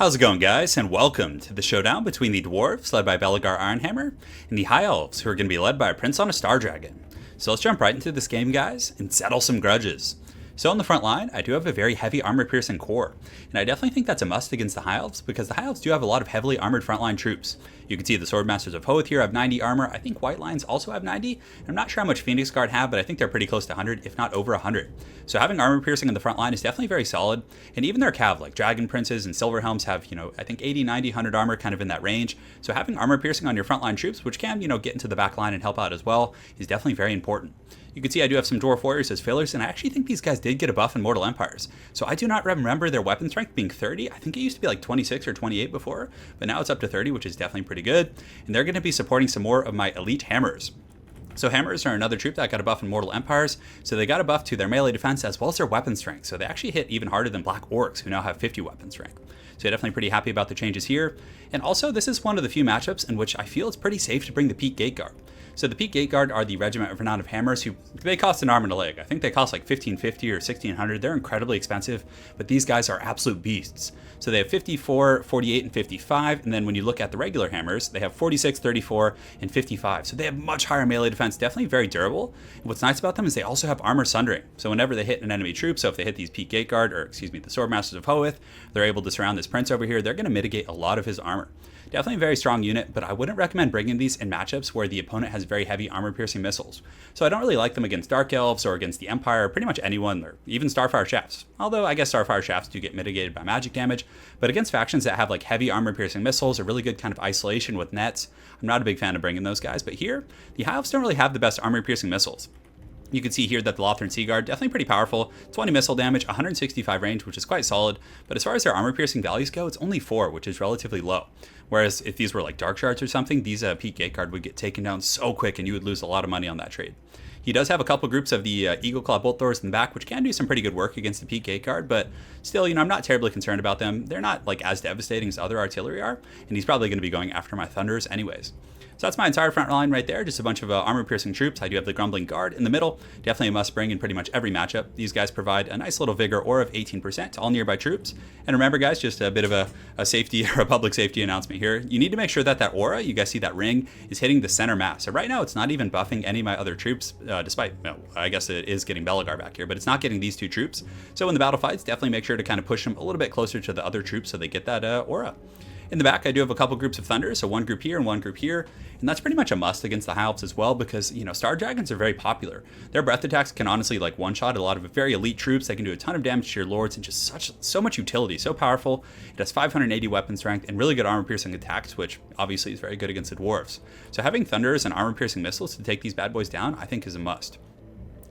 How's it going, guys, and welcome to the showdown between the Dwarfs, led by Belegar Ironhammer, and the High Elves, who are going to be led by a Prince on a Star Dragon. So let's jump right into this game, guys, and settle some grudges. So on the front line, I do have a very heavy armor-piercing core, and I definitely think that's a must against the High Elves, because the High Elves do have a lot of heavily armored frontline troops. You can see the Swordmasters of Hoth here have 90 armor. I think White Lions also have 90. I'm not sure how much Phoenix Guard have, but I think they're pretty close to 100, if not over 100. So having armor-piercing in the front line is definitely very solid, and even their cav, like Dragon Princes and Silver Helms, have, I think 80, 90, 100 armor, kind of in that range. So having armor-piercing on your frontline troops, which can, get into the back line and help out as well, is definitely very important. You can see I do have some Dwarf Warriors as fillers, and I actually think these guys did get a buff in Mortal Empires. So I do not remember their weapon strength being 30. I think it used to be like 26 or 28 before, but now it's up to 30, which is definitely pretty good. And they're going to be supporting some more of my elite hammers. So hammers are another troop that got a buff in Mortal Empires, so they got a buff to their melee defense as well as their weapon strength. So they actually hit even harder than Black Orcs, who now have 50 weapon strength. So definitely pretty happy about the changes here. And also, this is one of the few matchups in which I feel it's pretty safe to bring the Peak Gate Guard. So the Peak Gate Guard are the Regiment of Renown of Hammers, who they cost an arm and a leg. I think they cost like 1550 or 1600. They're incredibly expensive, but these guys are absolute beasts. So they have 54, 48, and 55, and then when you look at the regular hammers, they have 46, 34, and 55. So they have much higher melee defense, definitely very durable. And what's nice about them is they also have armor sundering. So whenever they hit an enemy troop, so if they hit these Peak Gate Guard, or excuse me, the Swordmasters of Hoth, they're able to surround this prince over here. They're going to mitigate a lot of his armor. Definitely a very strong unit, but I wouldn't recommend bringing these in matchups where the opponent has very heavy armor-piercing missiles. So I don't really like them against Dark Elves or against the Empire, or pretty much anyone, or even Starfire Shafts. Although I guess Starfire Shafts do get mitigated by magic damage, but against factions that have like heavy armor-piercing missiles or really good kind of isolation with nets, I'm not a big fan of bringing those guys. But here, the High Elves don't really have the best armor-piercing missiles. You can see here that the Lothran Sea Guard, definitely pretty powerful, 20 missile damage, 165 range, which is quite solid, but as far as their armor-piercing values go, it's only 4, which is relatively low. Whereas if these were like Dark Shards or something, these Peak Gate Guard would get taken down so quick and you would lose a lot of money on that trade. He does have a couple groups of the Eagle Claw Bolt Throwers in the back, which can do some pretty good work against the Peak Gate Guard, but still, I'm not terribly concerned about them. They're not like as devastating as other artillery are, and he's probably going to be going after my Thunders anyways. So that's my entire front line right there, just a bunch of armor-piercing troops. I do have the Grumbling Guard in the middle, definitely a must-bring in pretty much every matchup. These guys provide a nice little vigor aura of 18% to all nearby troops. And remember, guys, just a bit of a safety or a public safety announcement here. You need to make sure that that aura, you guys see that ring, is hitting the center mass. So right now, it's not even buffing any of my other troops, despite, I guess it is getting Belegar back here, but it's not getting these two troops. So in the battle fights, definitely make sure to kind of push them a little bit closer to the other troops so they get that aura. In the back, I do have a couple groups of Thunders, so one group here and one group here, and that's pretty much a must against the High Elves as well because, Star Dragons are very popular. Their breath attacks can honestly like one-shot a lot of very elite troops. They can do a ton of damage to your lords and just so much utility, so powerful. It has 580 weapon strength and really good armor-piercing attacks, which obviously is very good against the Dwarfs. So having Thunders and armor-piercing missiles to take these bad boys down, I think is a must.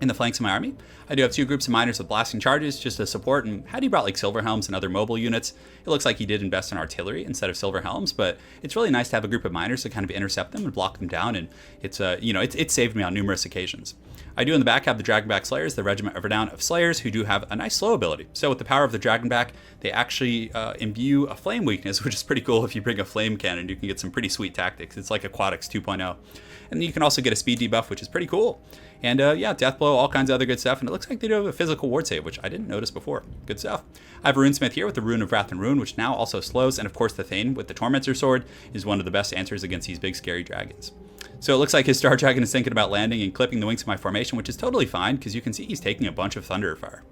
In the flanks of my army, I do have two groups of miners with blasting charges just to support, and had he brought like Silver Helms and other mobile units, it looks like he did invest in artillery instead of Silver Helms, but it's really nice to have a group of miners to kind of intercept them and block them down, and it's it's saved me on numerous occasions. I do in the back have the Dragonback Slayers, the Regiment of Renown of Slayers, who do have a nice slow ability. So with the power of the Dragonback, they actually imbue a flame weakness, which is pretty cool. If you bring a flame cannon, you can get some pretty sweet tactics. It's like Aquatics 2.0. And you can also get a speed debuff, which is pretty cool. And yeah, Death Blow, all kinds of other good stuff. And it looks like they do have a physical ward save, which I didn't notice before. Good stuff. I have a Runesmith here with the Rune of Wrath and Ruin, which now also slows. And of course, the Thane with the Tormentor Sword is one of the best answers against these big, scary dragons. So it looks like his Star Dragon is thinking about landing and clipping the wings of my formation, which is totally fine because you can see he's taking a bunch of Thunder Fire.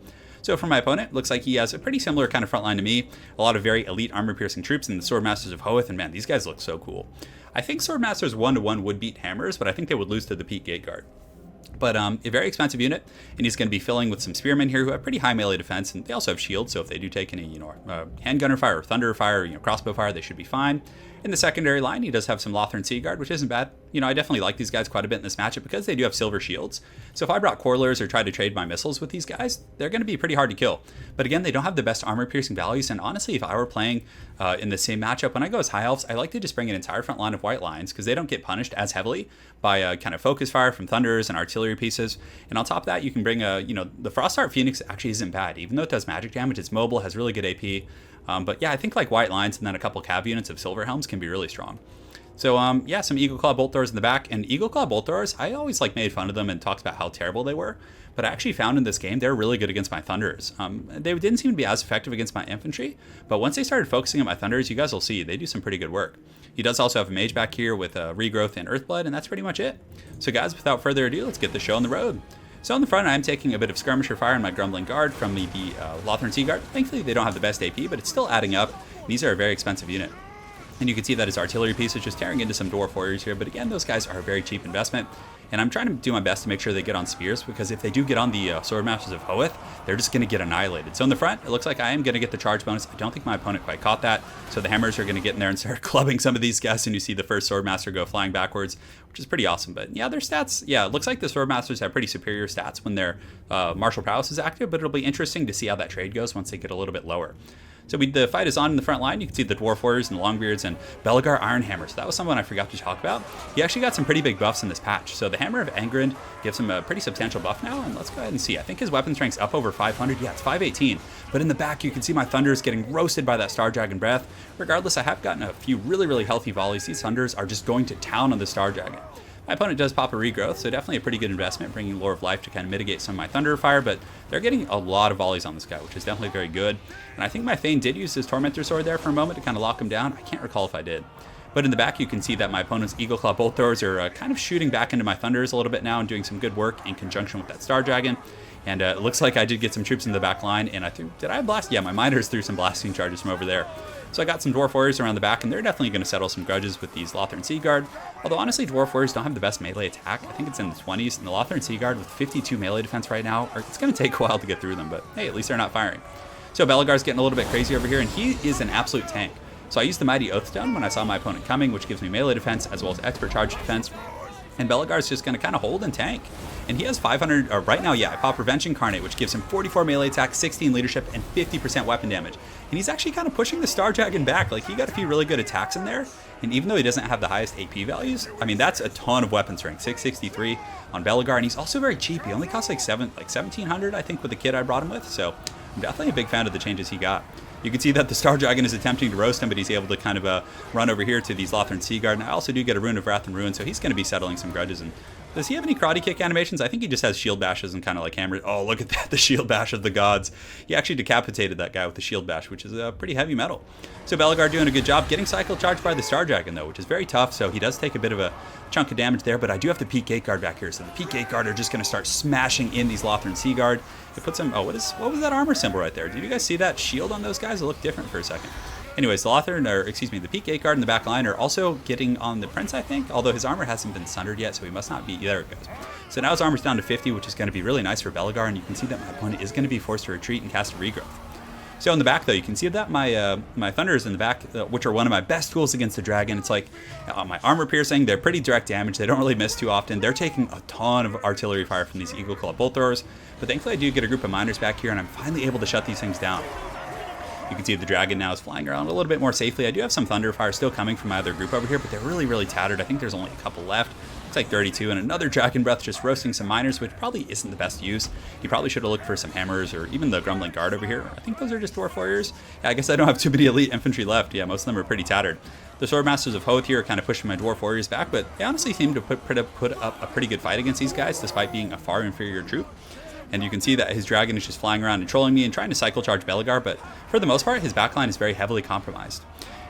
So for my opponent, it looks like he has a pretty similar kind of front line to me. A lot of very elite armor-piercing troops and the Swordmasters of Hoth, and man, these guys look so cool. I think Swordmasters 1-to-1 would beat Hammers, but I think they would lose to the Peak Gate Guard. But a very expensive unit, and he's going to be filling with some spearmen here who have pretty high melee defense, and they also have shields, so if they do take any, handgunner fire or thunder fire, crossbow fire, they should be fine. In the secondary line, he does have some Lothran Sea Guard, which isn't bad. I definitely like these guys quite a bit in this matchup because they do have silver shields. So if I brought Corlers or tried to trade my missiles with these guys, they're going to be pretty hard to kill. But again, they don't have the best armor-piercing values, and honestly, if I were playing in the same matchup, when I go as High Elves, I like to just bring an entire front line of White Lions because they don't get punished as heavily by kind of focus fire from Thunders and artillery pieces. And on top of that, you can bring the Frostheart Phoenix actually isn't bad. Even though it does magic damage, it's mobile, has really good AP. But yeah, I think like White Lions and then a couple cav units of Silver Helms can be really strong. So, yeah, some Eagle Claw Bolt Throwers in the back. And Eagle Claw Bolt Throwers, I always like made fun of them and talked about how terrible they were. But I actually found in this game, they're really good against my Thunders. They didn't seem to be as effective against my Infantry. But once they started focusing on my Thunders, you guys will see, they do some pretty good work. He does also have a Mage back here with Regrowth and Earthblood, and that's pretty much it. So guys, without further ado, let's get the show on the road. So on the front, I'm taking a bit of Skirmisher Fire in my Grumbling Guard from the Lothern Sea Guard. Thankfully, they don't have the best AP, but it's still adding up. These are a very expensive unit. And you can see that his artillery piece is just tearing into some Dwarf Warriors here, but again, those guys are a very cheap investment. And I'm trying to do my best to make sure they get on spears, because if they do get on the Swordmasters of Hoeth, they're just going to get annihilated. So in the front, it looks like I am going to get the charge bonus. I don't think my opponent quite caught that. So the hammers are going to get in there and start clubbing some of these guys, and you see the first Swordmaster go flying backwards, which is pretty awesome. But yeah, their stats, yeah, it looks like the Swordmasters have pretty superior stats when their martial prowess is active, but it'll be interesting to see how that trade goes once they get a little bit lower. So the fight is on in the front line. You can see the Dwarf Warriors and the Longbeards and Belegar Ironhammer. So that was someone I forgot to talk about. He actually got some pretty big buffs in this patch. So the Hammer of Angrind gives him a pretty substantial buff now. And let's go ahead and see. I think his weapon strength's up over 500. Yeah, it's 518. But in the back, you can see my Thunders getting roasted by that Star Dragon Breath. Regardless, I have gotten a few really, really healthy volleys. These Thunders are just going to town on the Star Dragon. My opponent does pop a Regrowth, so definitely a pretty good investment, bringing Lore of Life to kind of mitigate some of my Thunder Fire, but they're getting a lot of volleys on this guy, which is definitely very good. And I think my Thane did use his Tormentor Sword there for a moment to kind of lock him down. I can't recall if I did. But in the back, you can see that my opponent's Eagle Claw Bolt Throwers are kind of shooting back into my Thunders a little bit now and doing some good work in conjunction with that Star Dragon. And it looks like I did get some troops in the back line, and I think, did I blast? Yeah, my Miners threw some blasting charges from over there. So I got some Dwarf Warriors around the back, and they're definitely going to settle some grudges with these Lothern Sea Guard. Although honestly, Dwarf Warriors don't have the best melee attack. I think it's in the 20s, and the Lothern Sea Guard with 52 melee defense right now, it's going to take a while to get through them, but hey, at least they're not firing. So Belegar's getting a little bit crazy over here, and he is an absolute tank. So I used the Mighty Oathstone when I saw my opponent coming, which gives me melee defense as well as expert charge defense. And Belegar's just going to kind of hold and tank. And he has 500, right now, yeah, I pop Revenge Incarnate, which gives him 44 melee attack, 16 leadership, and 50% weapon damage. And he's actually kind of pushing the Star Dragon back. Like, he got a few really good attacks in there. And even though he doesn't have the highest AP values, I mean, that's a ton of weapon strength, 663 on Belegar. And he's also very cheap. He only costs like 1700, I think, with the kit I brought him with. So I'm definitely a big fan of the changes he got. You can see that the Star Dragon is attempting to roast him, but he's able to kind of run over here to these Lothern Sea Guard. And I also do get a Rune of Wrath and Ruin, so he's going to be settling some grudges. And does he have any Karate Kick animations? I think he just has shield bashes and kind of like hammers. Oh, look at that, the shield bash of the gods. He actually decapitated that guy with the shield bash, which is pretty heavy metal. So Belegar doing a good job getting cycle charged by the Star Dragon, though, which is very tough. So he does take a bit of a chunk of damage there, but I do have the Peak Gate Guard back here. So the Peak Gate Guard are just going to start smashing in these Lothern Sea Guard. It puts them, oh, what was that armor symbol right there? Did you guys see that shield on those guys? It looked different for a second. Anyways, the the Peak Gate Guard in the back line are also getting on the Prince, I think, although his armor hasn't been sundered yet, so he must not be, there it goes. So now his armor's down to 50, which is going to be really nice for Belegar, and you can see that my opponent is going to be forced to retreat and cast a Regrowth. So in the back, though, you can see that my Thunders in the back, which are one of my best tools against the Dragon. It's like my armor piercing, they're pretty direct damage. They don't really miss too often. They're taking a ton of artillery fire from these Eagle Claw Bolt Throwers. But thankfully, I do get a group of Miners back here, and I'm finally able to shut these things down. You can see the Dragon now is flying around a little bit more safely. I do have some Thunder Fire still coming from my other group over here, but they're really, really tattered. I think there's only a couple left. Looks like 32, and another Dragon Breath just roasting some Miners, which probably isn't the best use. You probably should have looked for some Hammers or even the Grumbling Guard over here. I think those are just Dwarf Warriors. Yeah, I guess I don't have too many elite infantry left. Yeah, most of them are pretty tattered. The Swordmasters of Hoeth here are kind of pushing my Dwarf Warriors back, but they honestly seem to put up a pretty good fight against these guys, despite being a far inferior troop. And you can see that his Dragon is just flying around and trolling me and trying to cycle charge Belegar, but for the most part, his backline is very heavily compromised.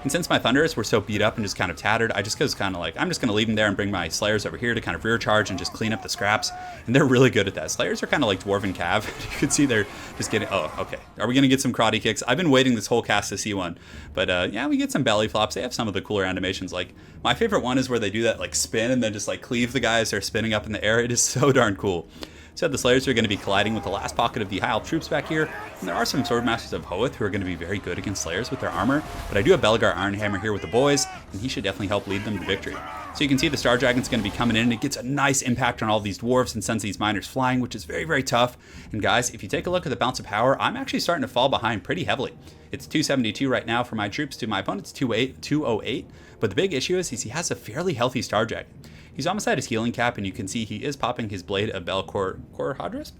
And since my Thunders were so beat up and just kind of tattered, I just was kind of like, I'm just going to leave them there and bring my Slayers over here to kind of rear charge and just clean up the scraps. And they're really good at that. Slayers are kind of like Dwarven Cav. You can see they're just getting, oh, okay. Are we going to get some karate kicks? I've been waiting this whole cast to see one. But yeah, we get some belly flops. They have some of the cooler animations. Like, my favorite one is where they do that like spin and then just like cleave the guys. They're spinning up in the air. It is so darn cool. So the Slayers are going to be colliding with the last pocket of the High Elf troops back here. And there are some Swordmasters of Hoeth who are going to be very good against Slayers with their armor. But I do have Belegar Ironhammer here with the boys, and he should definitely help lead them to victory. So you can see the Star Dragon's going to be coming in, and it gets a nice impact on all these Dwarves and sends these Miners flying, which is very, very tough. And guys, if you take a look at the bounce of power, I'm actually starting to fall behind pretty heavily. It's 272 right now for my troops to my opponent's 208. But the big issue is he has a fairly healthy Star Dragon. He's almost at his healing cap, and you can see he is popping his Blade of Bel Corhadras,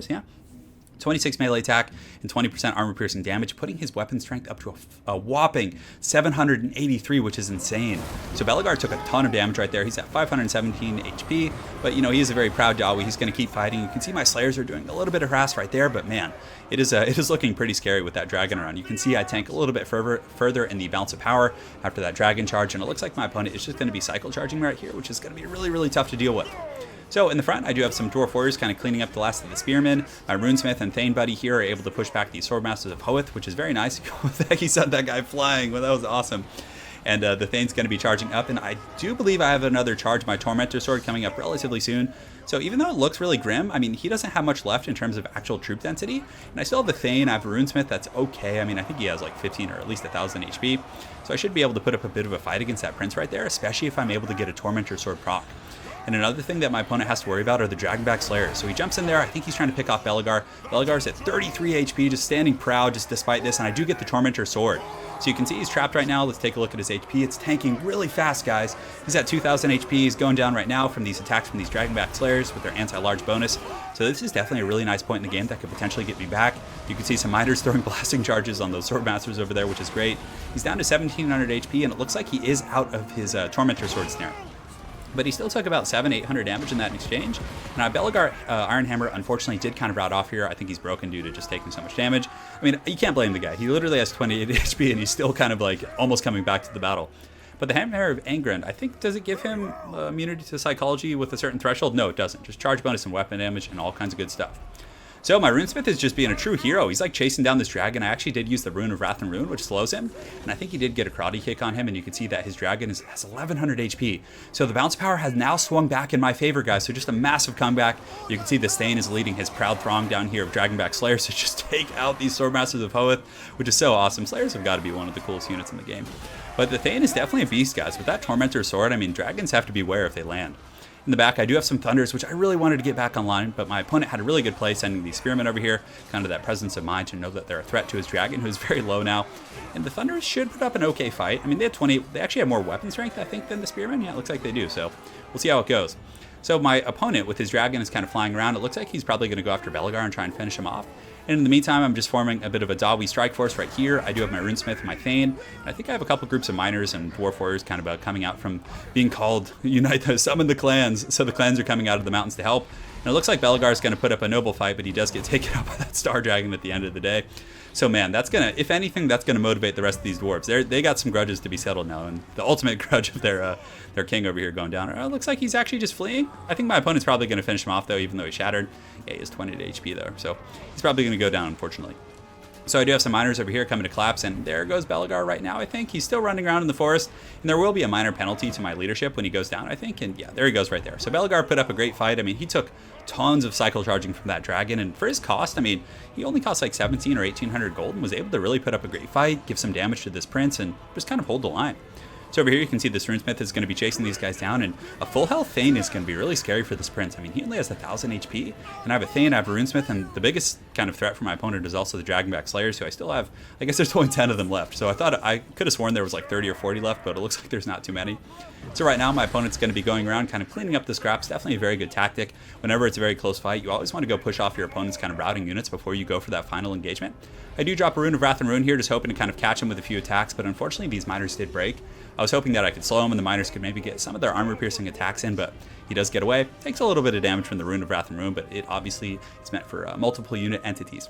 yeah. 26 melee attack, and 20% armor piercing damage, putting his weapon strength up to a whopping 783, which is insane. So Belegar took a ton of damage right there. He's at 517 HP, but you know, he is a very proud Dawi. He's going to keep fighting. You can see my Slayers are doing a little bit of harass right there, but man, it is looking pretty scary with that dragon around. You can see I tank a little bit further in the balance of power after that dragon charge, and it looks like my opponent is just going to be cycle charging right here, which is going to be really, really tough to deal with. So in the front, I do have some Dwarf Warriors kind of cleaning up the last of the Spearmen. My Runesmith and Thane buddy here are able to push back these Swordmasters of Hoeth, which is very nice. He sent that guy flying. Well, that was awesome. And the Thane's going to be charging up, and I do believe I have another charge, my Tormentor Sword, coming up relatively soon. So even though it looks really grim, I mean, he doesn't have much left in terms of actual troop density. And I still have the Thane, I have a Runesmith, that's okay. I mean, I think he has like 15 or at least 1,000 HP. So I should be able to put up a bit of a fight against that Prince right there, especially if I'm able to get a Tormentor Sword proc. And another thing that my opponent has to worry about are the Dragonback Slayers. So he jumps in there. I think he's trying to pick off Belegar. Belegar's at 33 HP, just standing proud just despite this. And I do get the Tormentor Sword. So you can see he's trapped right now. Let's take a look at his HP. It's tanking really fast, guys. He's at 2,000 HP. He's going down right now from these attacks from these Dragonback Slayers with their anti-large bonus. So this is definitely a really nice point in the game that could potentially get me back. You can see some Miners throwing blasting charges on those Swordmasters over there, which is great. He's down to 1,700 HP, and it looks like he is out of his Tormentor Sword snare. But he still took about 700-800 damage in that exchange. Now, Belegar Ironhammer, unfortunately, did kind of rout off here. I think he's broken due to just taking so much damage. I mean, you can't blame the guy. He literally has 28 HP, and he's still kind of like almost coming back to the battle. But the Hammer of Angrand, I think, does it give him immunity to psychology with a certain threshold? No, it doesn't. Just charge bonus and weapon damage and all kinds of good stuff. So my Runesmith is just being a true hero. He's like chasing down this dragon. I actually did use the Rune of Wrath and Ruin, which slows him. And I think he did get a karate kick on him, and you can see that his dragon has 1,100 HP. So the bounce power has now swung back in my favor, guys. So just a massive comeback. You can see the Thane is leading his proud throng down here of Dragonback Slayers to just take out these Swordmasters of Hoeth, which is so awesome. Slayers have got to be one of the coolest units in the game. But the Thane is definitely a beast, guys. With that Tormentor Sword, I mean, dragons have to beware if they land. In the back, I do have some Thunders, which I really wanted to get back online, but my opponent had a really good play sending these Spearmen over here, kind of that presence of mind to know that they're a threat to his dragon, who's very low now. And the Thunders should put up an okay fight. I mean, they actually have more weapon strength, I think, than the Spearmen. Yeah, it looks like they do, so we'll see how it goes. So my opponent, with his dragon, is kind of flying around. It looks like he's probably going to go after Belegar and try and finish him off. And in the meantime, I'm just forming a bit of a Dawi strike force right here. I do have my Runesmith and my Thane. And I think I have a couple groups of Miners and Dwarf Warriors kind of coming out from being called, summon the clans. So the clans are coming out of the mountains to help. And it looks like Belegar is going to put up a noble fight, but he does get taken out by that Star Dragon at the end of the day. So man, that's going to, if anything, that's going to motivate the rest of these dwarves. They got some grudges to be settled now, and the ultimate grudge of their king over here going down. It looks like he's actually just fleeing. I think my opponent's probably going to finish him off, though, even though he shattered. Yeah, he has 20 HP, though, so he's probably going to go down, unfortunately. So I do have some Miners over here coming to collapse, and there goes Belegar right now, I think. He's still running around in the forest, and there will be a minor penalty to my leadership when he goes down, I think. And yeah, there he goes right there. So Belegar put up a great fight. I mean, he took tons of cycle charging from that dragon, and for his cost, I mean, he only cost like 17 or 1,800 gold and was able to really put up a great fight, give some damage to this prince, and just kind of hold the line. So over here you can see this Runesmith is going to be chasing these guys down, and a full health Thane is going to be really scary for this prince. I mean, he only has 1,000 HP, and I have a Thane, I have a Runesmith, and the biggest kind of threat for my opponent is also the Dragonback Slayers, who I still have. I guess there's only 10 of them left, so I thought I could have sworn there was like 30 or 40 left, but it looks like there's not too many. So right now my opponent's going to be going around kind of cleaning up the scraps. Definitely a very good tactic. Whenever it's a very close fight, you always want to go push off your opponent's kind of routing units before you go for that final engagement. I do drop a Rune of Wrath and Ruin here, just hoping to kind of catch him with a few attacks, but unfortunately these Miners did break. I was hoping that I could slow him and the Miners could maybe get some of their armor-piercing attacks in, but he does get away. Takes a little bit of damage from the Rune of Wrath and Ruin, but it obviously is meant for multiple unit entities.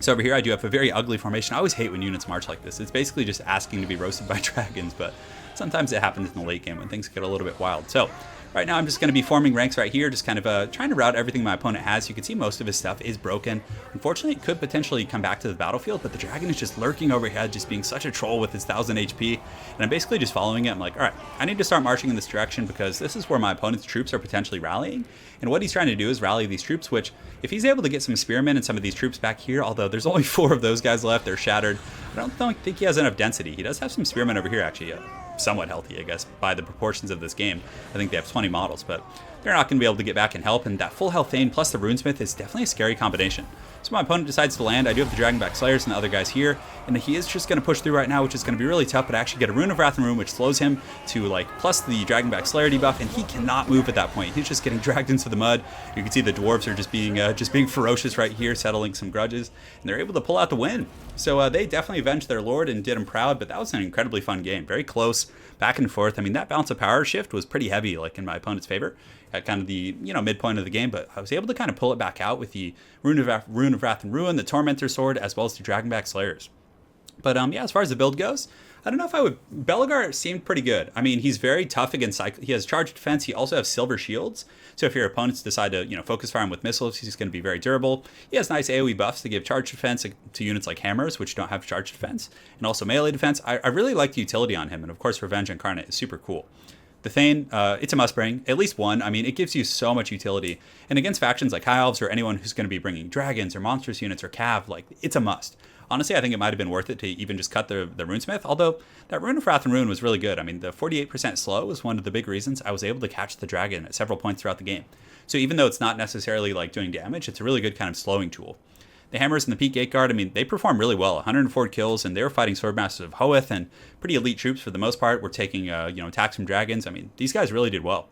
So over here I do have a very ugly formation. I always hate when units march like this. It's basically just asking to be roasted by dragons, but sometimes it happens in the late game when things get a little bit wild. So right now I'm just going to be forming ranks right here, just kind of trying to route everything my opponent has. You can see most of his stuff is broken. Unfortunately, it could potentially come back to the battlefield, but the dragon is just lurking overhead, just being such a troll with his 1,000 HP. And I'm basically just following it. I'm like, all right, I need to start marching in this direction because this is where my opponent's troops are potentially rallying. And what he's trying to do is rally these troops, which if he's able to get some spearmen and some of these troops back here, although there's only 4 of those guys left, they're shattered. I don't think he has enough density. He does have some spearmen over here, actually. Somewhat healthy, I guess, by the proportions of this game. I think they have 20 models, but they're not going to be able to get back and help, and that full health Thane plus the Runesmith is definitely a scary combination. So my opponent decides to land. I do have the Dragonback Slayers and the other guys here, and he is just going to push through right now, which is going to be really tough, but I actually get a Rune of Wrath and Ruin, which slows him to like plus the Dragonback Slayer debuff, and he cannot move at that point. He's just getting dragged into the mud. You can see the Dwarves are just being ferocious right here, settling some grudges, and they're able to pull out the win. So they definitely avenged their lord and did him proud, but that was an incredibly fun game. Very close, back and forth. I mean, that balance of power shift was pretty heavy, like in my opponent's favor at kind of the midpoint of the game, but I was able to kind of pull it back out with the Rune of Wrath and Ruin, the Tormentor Sword, as well as the Dragonback Slayers. But yeah, as far as the build goes, I don't know if I would. Belegar seemed pretty good. I mean, he's very tough against he has charged defense. He also has silver shields. So if your opponents decide to focus fire him with missiles, he's going to be very durable. He has nice AoE buffs to give charge defense to units like hammers, which don't have charge defense, and also melee defense. I really like the utility on him, and of course, Revenge Incarnate is super cool. The Thane, it's a must bring, at least one. I mean, it gives you so much utility. And against factions like High Elves or anyone who's going to be bringing dragons or monstrous units or cav, like, it's a must. Honestly, I think it might have been worth it to even just cut the Runesmith, although that Rune of Wrath and Ruin was really good. I mean, the 48% slow was one of the big reasons I was able to catch the dragon at several points throughout the game. So even though it's not necessarily like doing damage, it's a really good kind of slowing tool. The Hammers and the Peak Gateguard, I mean, they perform really well. 104 kills, and they were fighting Swordmasters of Hoeth and pretty elite troops for the most part. We're taking, attacks from dragons. I mean, these guys really did well.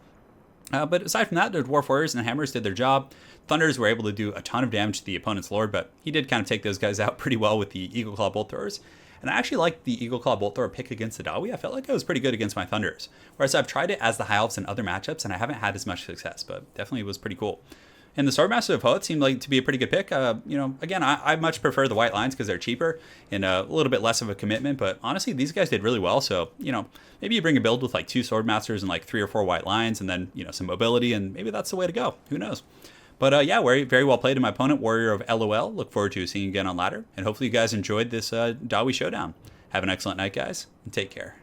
But aside from that, the Dwarf Warriors and the Hammers did their job. Thunders were able to do a ton of damage to the opponent's Lord, but he did kind of take those guys out pretty well with the Eagle Claw Bolt Throwers. And I actually liked the Eagle Claw Bolt Thrower pick against the Dawi. I felt like I was pretty good against my Thunders. Whereas I've tried it as the High Elves in other matchups, and I haven't had as much success, but definitely was pretty cool. And the Swordmaster of Hoeth seemed like to be a pretty good pick. Again, I much prefer the White Lines because they're cheaper and a little bit less of a commitment. But honestly, these guys did really well. So, maybe you bring a build with like 2 Swordmasters and like 3 or 4 White Lines and then, some mobility. And maybe that's the way to go. Who knows? But yeah, very, very well played to my opponent, Warrior of LOL. Look forward to seeing you again on ladder. And hopefully you guys enjoyed this Dawi showdown. Have an excellent night, guys, and take care.